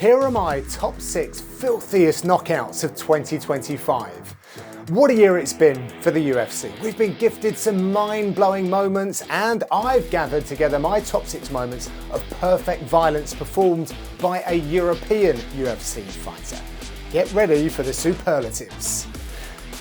Here are my top 6 filthiest knockouts of 2025. What a year it's been for the UFC. We've been gifted some mind-blowing moments, and I've gathered together my top 6 moments of perfect violence performed by a European UFC fighter. Get ready for the superlatives.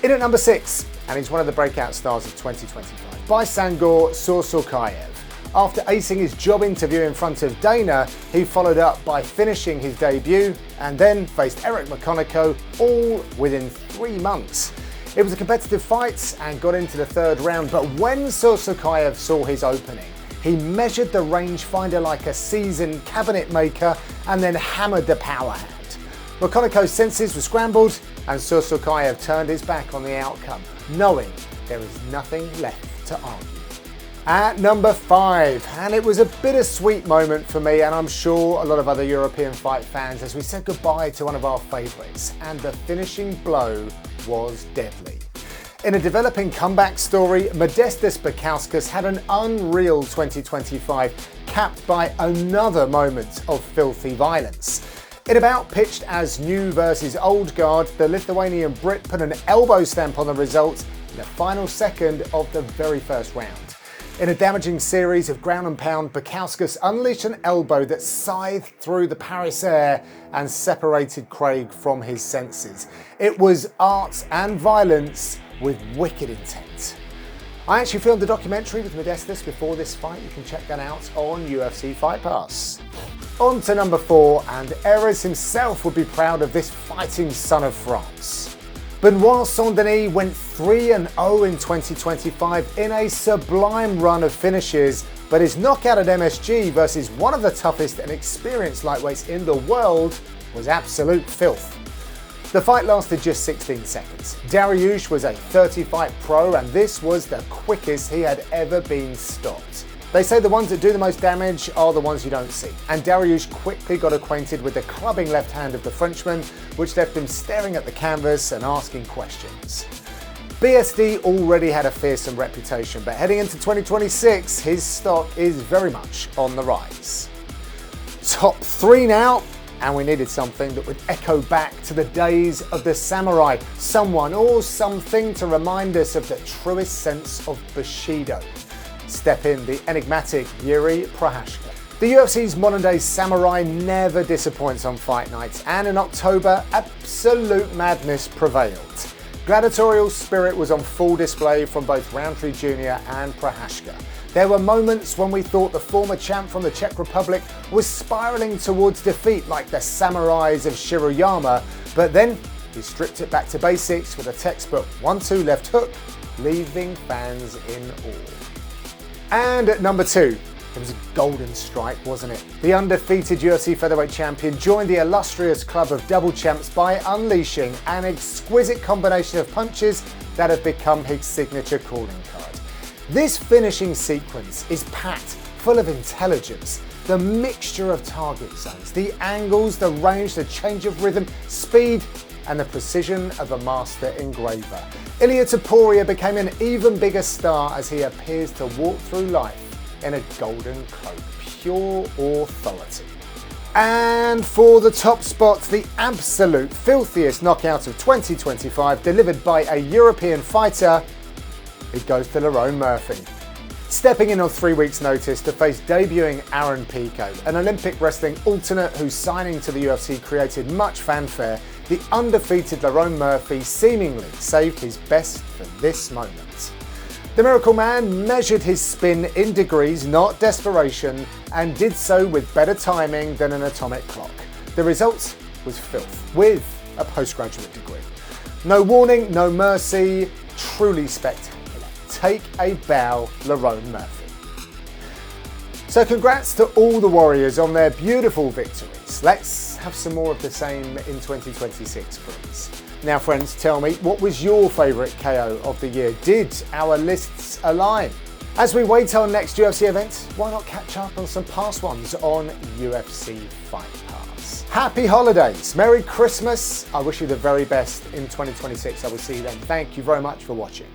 In at number 6, and he's one of the breakout stars of 2025, Baisangor Sorsokayev. After acing his job interview in front of Dana, he followed up by finishing his debut and then faced Eric McConaughey all within 3 months. It was a competitive fight and got into the 3rd round, but when Sorsokayev saw his opening, he measured the rangefinder like a seasoned cabinet maker and then hammered the power hand. McConaughey's senses were scrambled and Sorsokayev turned his back on the outcome, knowing there is nothing left to argue. At number 5, and it was a bittersweet moment for me and I'm sure a lot of other European fight fans as we said goodbye to one of our favourites, and the finishing blow was deadly. In a developing comeback story, Modestas Bukauskas had an unreal 2025 capped by another moment of filthy violence. In a bout pitched as new versus old guard, the Lithuanian Brit put an elbow stamp on the result in the final second of the very first round. In a damaging series of ground and pound, Bukauskas unleashed an elbow that scythed through the Paris air and separated Craig from his senses. It was art and violence with wicked intent. I actually filmed a documentary with Modestas before this fight. You can check that out on UFC Fight Pass. On to number 4, and Erez himself would be proud of this fighting son of France. Benoit Saint-Denis went 3-0 in 2025 in a sublime run of finishes, but his knockout at MSG versus one of the toughest and experienced lightweights in the world was absolute filth. The fight lasted just 16 seconds. Dariush was a 30-fight pro, and this was the quickest he had ever been stopped. They say the ones that do the most damage are the ones you don't see, and Dariush quickly got acquainted with the clubbing left hand of the Frenchman, which left him staring at the canvas and asking questions. BSD already had a fearsome reputation, but heading into 2026, his stock is very much on the rise. Top 3 now, and we needed something that would echo back to the days of the samurai, someone or something to remind us of the truest sense of Bushido. Step in the enigmatic Yuri Prohashka. The UFC's modern-day samurai never disappoints on fight nights, and in October, absolute madness prevailed. Gladiatorial spirit was on full display from both Roundtree Jr. and Prohashka. There were moments when we thought the former champ from the Czech Republic was spiralling towards defeat like the samurais of Shiroyama, but then he stripped it back to basics with a textbook 1-2 left hook, leaving fans in awe. And at number 2, it was a golden strike, wasn't it? The undefeated UFC featherweight champion joined the illustrious club of double champs by unleashing an exquisite combination of punches that have become his signature calling card. This finishing sequence is packed full of intelligence. The mixture of target zones, the angles, the range, the change of rhythm, speed, and the precision of a master engraver. Ilia Topuria became an even bigger star as he appears to walk through life in a golden cloak, pure authority. And for the top spot, the absolute filthiest knockout of 2025, delivered by a European fighter, it goes to Lerone Murphy. Stepping in on 3 weeks' notice to face debuting Aaron Pico, an Olympic wrestling alternate whose signing to the UFC created much fanfare, the undefeated Lerone Murphy seemingly saved his best for this moment. The Miracle Man measured his spin in degrees, not desperation, and did so with better timing than an atomic clock. The result was filth, with a postgraduate degree. No warning, no mercy, truly spectacular. Take a bow, Lerone Murphy. So congrats to all the warriors on their beautiful victories. Let's have some more of the same in 2026, please. Now friends, tell me, what was your favourite KO of the year? Did our lists align? As we wait our next UFC event, why not catch up on some past ones on UFC Fight Pass? Happy holidays, Merry Christmas. I wish you the very best in 2026. I will see you then. Thank you very much for watching.